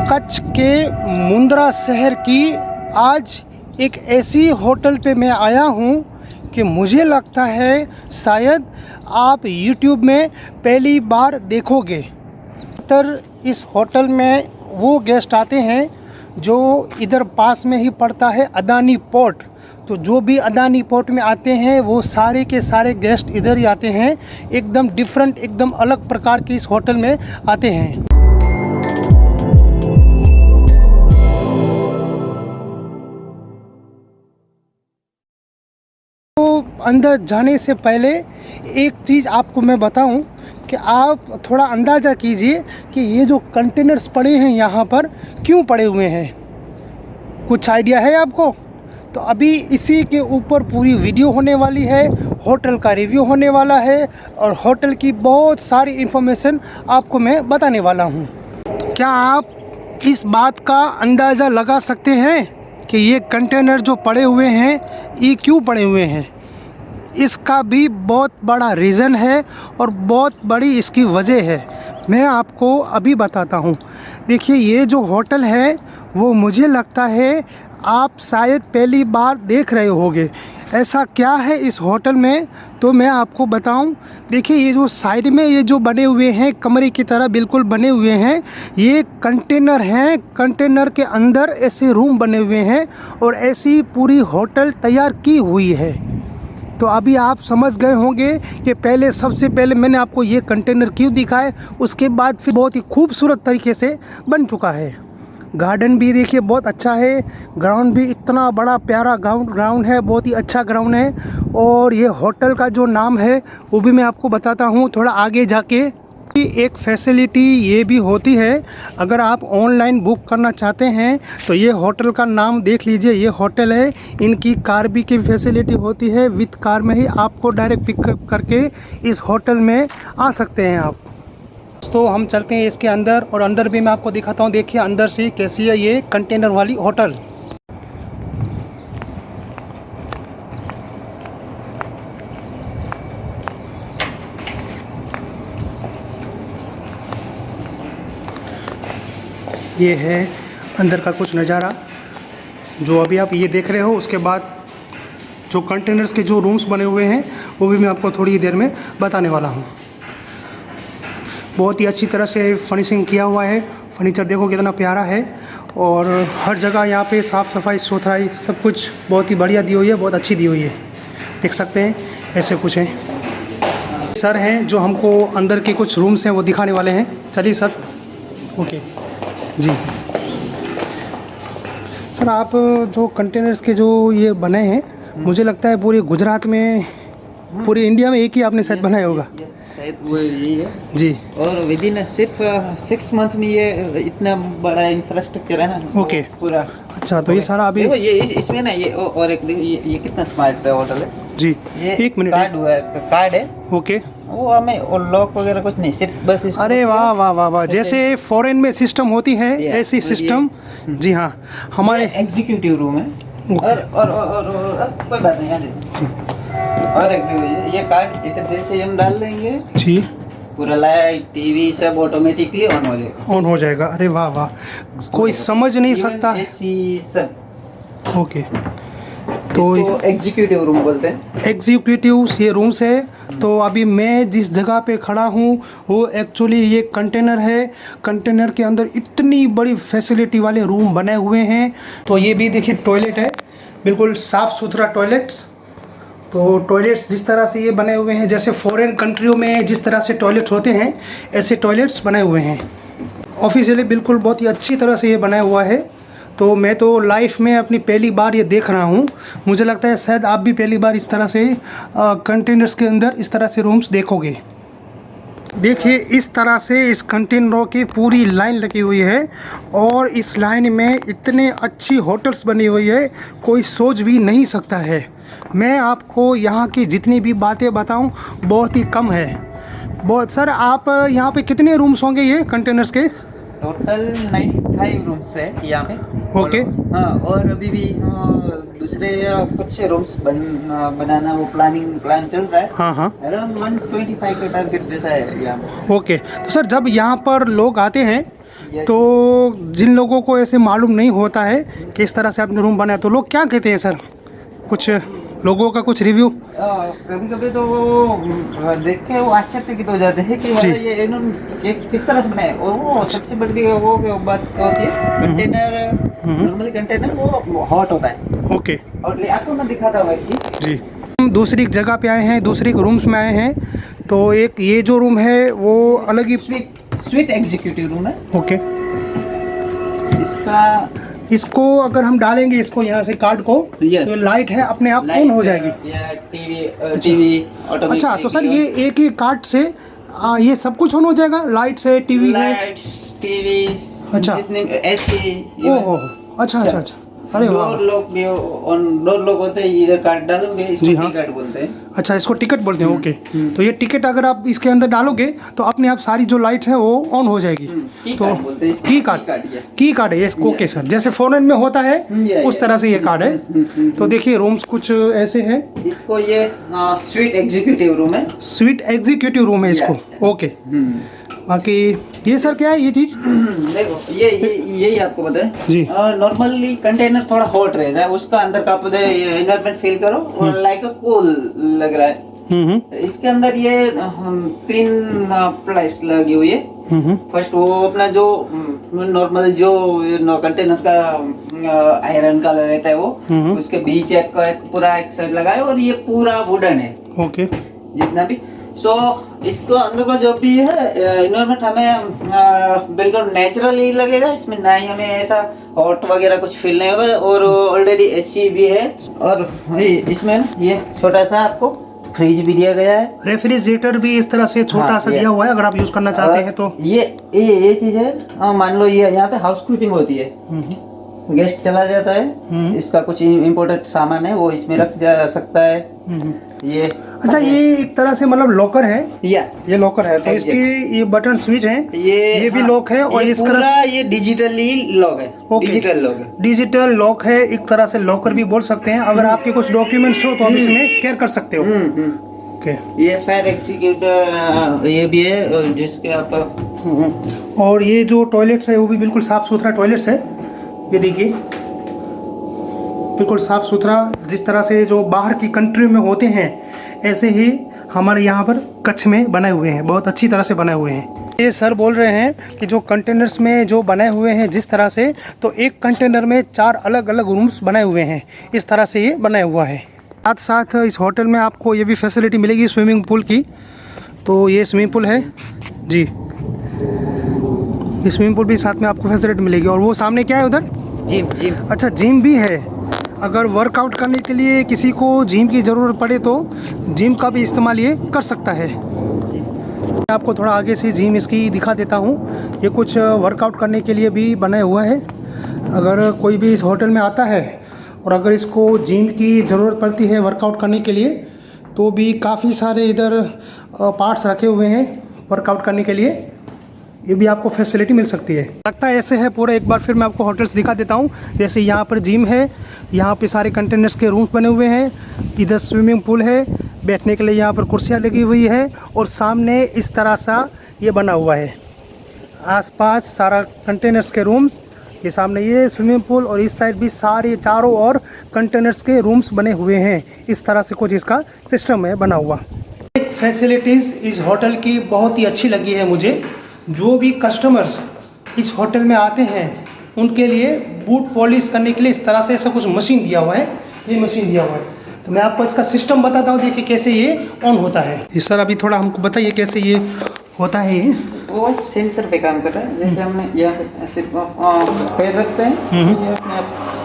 कच्छ के मुंद्रा शहर की आज एक ऐसी होटल पे मैं आया हूँ कि मुझे लगता है शायद आप YouTube में पहली बार देखोगे। तर इस होटल में वो गेस्ट आते हैं जो इधर पास में ही पड़ता है अदानी पोर्ट। तो जो भी अदानी पोर्ट में आते हैं वो सारे के सारे गेस्ट इधर ही आते हैं। एकदम डिफरेंट, एकदम अलग प्रकार के इस होटल में आते हैं। तो अंदर जाने से पहले एक चीज़ आपको मैं बताऊं कि आप थोड़ा अंदाज़ा कीजिए कि ये जो कंटेनर्स पड़े हैं यहाँ पर क्यों पड़े हुए हैं। कुछ आइडिया है आपको? तो अभी इसी के ऊपर पूरी वीडियो होने वाली है, होटल का रिव्यू होने वाला है और होटल की बहुत सारी इन्फॉर्मेशन आपको मैं बताने वाला हूँ। क्या आप इस बात का अंदाज़ा लगा सकते हैं कि ये कंटेनर जो पड़े हुए हैं ये क्यों पड़े हुए हैं? इसका भी बहुत बड़ा रीज़न है और बहुत बड़ी इसकी वजह है। मैं आपको अभी बताता हूँ। देखिए, ये जो होटल है वो मुझे लगता है आप शायद पहली बार देख रहे होंगे। ऐसा क्या है इस होटल में, तो मैं आपको बताऊं। देखिए, ये जो साइड में ये जो बने हुए हैं कमरे की तरह बिल्कुल बने हुए हैं, ये कंटेनर हैं। कंटेनर के अंदर ऐसे रूम बने हुए हैं और ऐसी पूरी होटल तैयार की हुई है। तो अभी आप समझ गए होंगे कि पहले सबसे पहले मैंने आपको ये कंटेनर क्यों दिखाए। उसके बाद फिर बहुत ही खूबसूरत तरीके से बन चुका है। गार्डन भी देखिए बहुत अच्छा है, ग्राउंड भी इतना बड़ा प्यारा ग्राउंड है, बहुत ही अच्छा ग्राउंड है। और ये होटल का जो नाम है वो भी मैं आपको बताता हूँ थोड़ा आगे जाके। एक फैसिलिटी ये भी होती है, अगर आप ऑनलाइन बुक करना चाहते हैं तो ये होटल का नाम देख लीजिए, ये होटल है। इनकी कार भी की फैसिलिटी होती है, विथ कार में ही आपको डायरेक्ट पिकअप करके इस होटल में आ सकते हैं आप। तो हम चलते हैं इसके अंदर और अंदर भी मैं आपको दिखाता हूँ। देखिए अंदर से कैसी है ये कंटेनर वाली होटल। ये है अंदर का कुछ नज़ारा जो अभी आप ये देख रहे हो। उसके बाद जो कंटेनर्स के जो रूम्स बने हुए हैं वो भी मैं आपको थोड़ी देर में बताने वाला हूँ। बहुत ही अच्छी तरह से फर्निशिंग किया हुआ है। फर्नीचर देखो कितना प्यारा है और हर जगह यहाँ पे साफ़ सफाई सुथराई सब कुछ बहुत ही बढ़िया दी हुई है, बहुत अच्छी दी हुई है। देख सकते हैं ऐसे कुछ है। सर हैं जो हमको अंदर के कुछ रूम्स हैं वो दिखाने वाले हैं। चलिए सर। ओके जी सर, आप जो कंटेनर्स के जो ये बने हैं, मुझे लगता है पूरे गुजरात में, पूरे इंडिया में एक ही आपने शायद बनाया होगा। शायद वो यही है जी। और विद इन सिर्फ 6 मंथ में ये इतना बड़ा इंफ्रास्ट्रक्चर है ना। ओके पूरा अच्छा। तो ये सारा अभी देखो ये इसमें ना ये और एक देखो ये कितना स्मार्ट होटल है जी। ये एक मिनट, कार्ड है। ओके। वो हमें और लॉक वगैरह कुछ नहीं, सिर्फ बस इसको अरे वाह वाह वाह वाह, जैसे फॉरेन में सिस्टम होती है ऐसी सिस्टम। जी हाँ, हमारे एग्जीक्यूटिव रूम है। और कोई बात नहीं, और एक देखो ये कार्ड इधर जैसे हम डाल देंगे जी, पूरा लाइट टीवी सब ऑटोमेटिकली ऑन हो जाएगा। ऑन हो जाएगा। अरे वाह वाह, कोई समझ नहीं सकता। एसी सब ओके। तो एग्जीक्यूटिव रूम बोलते हैं। एग्जीक्यूटिव ये रूम्स है। तो अभी मैं जिस जगह पे खड़ा हूँ वो एक्चुअली ये कंटेनर है। कंटेनर के अंदर इतनी बड़ी फैसिलिटी वाले रूम बने हुए हैं। तो ये भी देखिए टॉयलेट है, बिल्कुल साफ़ सुथरा टॉयलेट्स। तो टॉयलेट्स जिस तरह से ये बने हुए हैं, जैसे फॉरेन कंट्रियों में जिस तरह से टॉयलेट्स होते हैं ऐसे टॉयलेट्स बने हुए हैं। ऑफिशियली बिल्कुल बहुत ही अच्छी तरह से ये बनाया हुआ है। तो मैं तो लाइफ में अपनी पहली बार ये देख रहा हूँ। मुझे लगता है शायद आप भी पहली बार इस तरह से कंटेनर्स के अंदर इस तरह से रूम्स देखोगे। देखिए इस तरह से इस कंटेनरों की पूरी लाइन लगी हुई है और इस लाइन में इतने अच्छी होटल्स बनी हुई है, कोई सोच भी नहीं सकता है। मैं आपको यहाँ की जितनी भी बातें बताऊँ बहुत ही कम है। बहुत सर, आप यहाँ पे कितने रूम्स होंगे ये कंटेनर्स के? टोटल 95 रूम्स है यहाँ पे। ओके। हाँ, और अभी भी दूसरे कुछ रूम्स बनाना वो प्लान चल रहा है। हाँ हाँ। अराउंड 125 का टारगेट जैसा है यहाँ पे। ओके। तो सर जब यहाँ पर लोग आते हैं तो जिन लोगों को ऐसे मालूम नहीं होता है कि इस तरह से आपने रूम बनाया, तो लोग क्या कहते हैं सर, कुछ लोगों का कुछ रिव्यू? कभी कभी तो वो देख के वो आश्चर्यचकित हो जाते हैं कि जी। ये इन्होंने किस तरह से बनाए। और वो सबसे बड़ी वो बात क्या होती है, कंटेनर नॉर्मली कंटेनर वो हॉट होता है। ओके और आपको मैं दिखाता हूँ कि जी। हम दूसरी एक जगह पे आए हैं, दूसरी रूम्स में आए हैं, तो एक ये जो रूम है वो अलग ही। स्वीट एग्जीक्यूटिव रूम है। ओके, इसका इसको अगर हम डालेंगे इसको यहाँ से कार्ड को, Yes. तो लाइट है अपने आप ऑन हो जाएगी। TV automatic. अच्छा, तो सर ये एक ही कार्ड से ये सब कुछ ऑन हो जाएगा, लाइट से, टीवी है? लाइट्स, टीवी, अच्छा। जितने एसी, ओहो, अच्छा अच्छा अच्छा, अरे वाह। डोर लॉक भी ऑन, डोर लॉक होते हैं, इधर कार्ड डालोगे इसको जी हाँ। कार्ड बोलते हैं। अच्छा, इसको टिकट बोलते हैं। ओके, तो ये टिकट अगर आप इसके अंदर डालोगे तो अपने आप सारी जो लाइट है वो ऑन हो जाएगी। की तो कार्ड बोलते हैं इसको, की कार्ड, की कार्ड है इसको। ओके सर, जैसे फोन में होता है उस तरह से ये कार्ड है। तो देखिए रूम्स कुछ ऐसे हैं। इसको ये स्वीट एग्जीक्यूटिव रूम है। स्वीट एग्जीक्यूटिव रूम है इसको। ओके, बाकी ये सर क्या है ये चीज़? देखो ये यही आपको पता है जी। नॉर्मली कंटेनर थोड़ा हॉट रहता है, उसका अंदर का आप एनवायरनमेंट फील करो और लाइक अ कूल लग रहा है। इसके अंदर ये 3 प्लेट्स लगी हुई है। फर्स्ट वो अपना जो नॉर्मल जो कंटेनर का आयरन का रहता है वो, उसके बीच एक पूरा एक साइड लगा है और ये पूरा वुडन है। ओके, जितना भी इसको अंदर का जो भी है इन्वायरमेंट हमें बिल्कुल नेचुरल ही लगेगा। इसमें ना ही हमें ऐसा हॉट वगैरह कुछ फील नहीं होगा। और ऑलरेडी एसी भी है। और इसमें ये छोटा सा आपको फ्रिज भी दिया गया है। रेफ्रिजरेटर भी इस तरह से छोटा सा दिया हुआ है, अगर आप यूज करना चाहते हैं तो। ये चीज है, मान लो ये यहाँ पे हाउस कीपिंग होती है, गेस्ट चला जाता है, इसका कुछ इम्पोर्टेंट सामान है वो इसमें रख जा सकता है। ये अच्छा, ये एक तरह से मतलब लॉकर है। ये लॉकर है, तो Exactly. इसकी ये बटन स्विच है, ये भी लॉक है। और ये इस पूरा तरह ये डिजिटली लॉक है। Okay. डिजिटल लॉक है। डिजिटल लॉक है, एक तरह से लॉकर भी बोल सकते हैं। अगर आपके कुछ डॉक्यूमेंट्स हो तो आप इसमें केयर कर सकते हो। ओके, ये फायर एग्जीक्यूटिव ये भी है जिसके आप और ये जो टॉयलेट्स है वो भी बिल्कुल साफ सुथरा टॉयलेट्स है। ये देखिए बिल्कुल साफ सुथरा, जिस तरह से जो बाहर की कंट्री में होते हैं ऐसे ही हमारे यहाँ पर कच्छ में बनाए हुए हैं, बहुत अच्छी तरह से बनाए हुए हैं। ये सर बोल रहे हैं कि जो कंटेनर्स में जो बनाए हुए हैं जिस तरह से, तो एक कंटेनर में 4 अलग अलग रूम्स बनाए हुए हैं, इस तरह से ये बनाया हुआ है। साथ साथ इस होटल में आपको ये भी फैसिलिटी मिलेगी स्विमिंग पूल की। तो ये स्विमिंग पूल है जी, ये स्विमिंग पूल भी साथ में आपको फैसिलिटी मिलेगी। और वो सामने क्या है उधर? जिम। अच्छा, जिम भी है। अगर वर्कआउट करने के लिए किसी को जिम की ज़रूरत पड़े तो जिम का भी इस्तेमाल ये कर सकता है। मैं आपको थोड़ा आगे से जिम इसकी दिखा देता हूँ। ये कुछ वर्कआउट करने के लिए भी बनाया हुआ है। अगर कोई भी इस होटल में आता है और अगर इसको जिम की ज़रूरत पड़ती है वर्कआउट करने के लिए, तो भी काफ़ी सारे इधर पार्ट्स रखे हुए हैं वर्कआउट करने के लिए। ये भी आपको फैसिलिटी मिल सकती है। लगता है ऐसे है पूरा। एक बार फिर मैं आपको होटल्स दिखा देता हूँ। जैसे यहाँ पर जिम है, यहाँ पे सारे कंटेनर्स के रूम्स बने हुए हैं, इधर स्विमिंग पूल है, बैठने के लिए यहाँ पर कुर्सियाँ लगी हुई है, और सामने इस तरह सा ये बना हुआ है। आसपास सारा कंटेनर्स के रूम्स, ये सामने ये स्विमिंग पूल, और इस साइड भी सारे चारों ओर कंटेनर्स के रूम्स बने हुए हैं। इस तरह से कुछ इसका सिस्टम है बना हुआ। एक फैसिलिटीज़ इस होटल की बहुत ही अच्छी लगी है मुझे। जो भी कस्टमर्स इस होटल में आते हैं उनके लिए बूट पॉलिश करने के लिए इस तरह से ऐसा कुछ मशीन दिया हुआ है। ये मशीन दिया हुआ है, तो मैं आपको इसका सिस्टम बताता हूँ। देखिए कैसे ये ऑन होता है। ये सर अभी थोड़ा हमको बताइए कैसे ये होता है। ये वो सेंसर पे काम कर रहा है। जैसे हमने यहाँ पे ऐसे पैर रखते हैं, ये अपने आप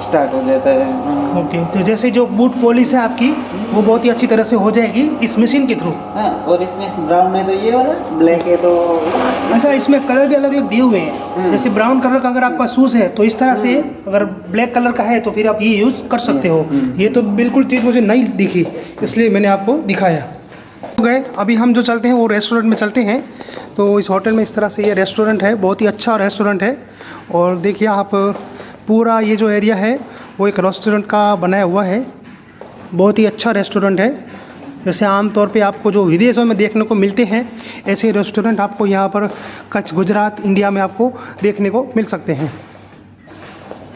स्टार्ट हो जाता है। ओके, तो जैसे जो बूट पॉलिश है आपकी वो बहुत ही अच्छी तरह से हो जाएगी इस मशीन के थ्रू। हाँ, और इसमें ब्राउन है तो ये वाला, ब्लैक है तो अच्छा, इसमें कलर भी अलग अलग दिए हुए हैं। जैसे ब्राउन कलर का अगर आपका शूज़ है तो इस तरह से, अगर ब्लैक कलर का है तो फिर आप ये यूज़ कर सकते हो। ये तो बिल्कुल चीज़ मुझे नई दिखी, इसलिए मैंने आपको दिखाया। गए अभी हम जो चलते हैं वो रेस्टोरेंट में चलते हैं। तो इस होटल में इस तरह से ये रेस्टोरेंट है, बहुत ही अच्छा रेस्टोरेंट है। और देखिए आप पूरा ये जो एरिया है वो एक रेस्टोरेंट का बनाया हुआ है। बहुत ही अच्छा रेस्टोरेंट है। जैसे आमतौर पे आपको जो विदेशों में देखने को मिलते हैं ऐसे रेस्टोरेंट आपको यहाँ पर कच्छ, गुजरात, इंडिया में आपको देखने को मिल सकते हैं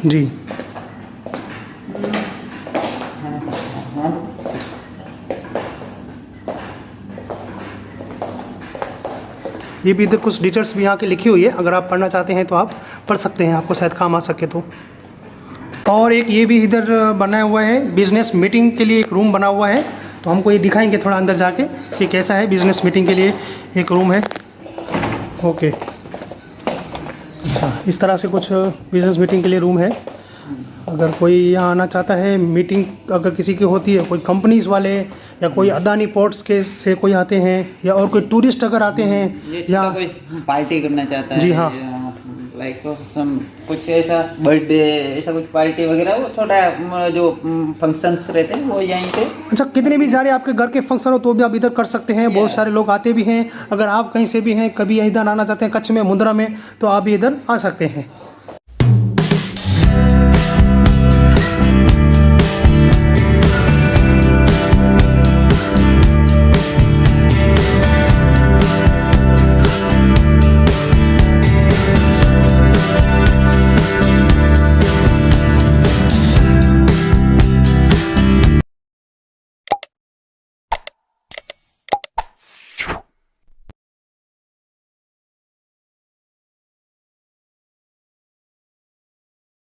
जी। ये भी इधर कुछ डिटेल्स भी यहाँ की लिखी हुई है, अगर आप पढ़ना चाहते हैं तो आप पढ़ सकते हैं, आपको शायद काम आ सके तो। और एक ये भी इधर बना हुआ है, बिजनेस मीटिंग के लिए एक रूम बना हुआ है, तो हमको ये दिखाएंगे थोड़ा अंदर जाके कि कैसा है। बिजनेस मीटिंग के लिए एक रूम है। ओके, अच्छा, इस तरह से कुछ बिजनेस मीटिंग के लिए रूम है। अगर कोई यहाँ आना चाहता है, मीटिंग अगर किसी की होती है, कोई कंपनीज़ वाले या कोई अदानी पोर्ट्स के से कोई आते हैं, या और कोई टूरिस्ट अगर आते हैं या कोई पार्टी करना चाहता है, जी हाँ, लाइक कुछ ऐसा बर्थडे, ऐसा कुछ पार्टी वगैरह, वो छोटा जो फंक्शंस रहते हैं वो यहीं पे। अच्छा, कितने भी सारे आपके घर के फंक्शन हो तो भी आप इधर कर सकते हैं। बहुत सारे लोग आते भी हैं। अगर आप कहीं से भी हैं, कभी इधर आना चाहते हैं कच्छ में, मुंद्रा में, तो आप भी इधर आ सकते हैं।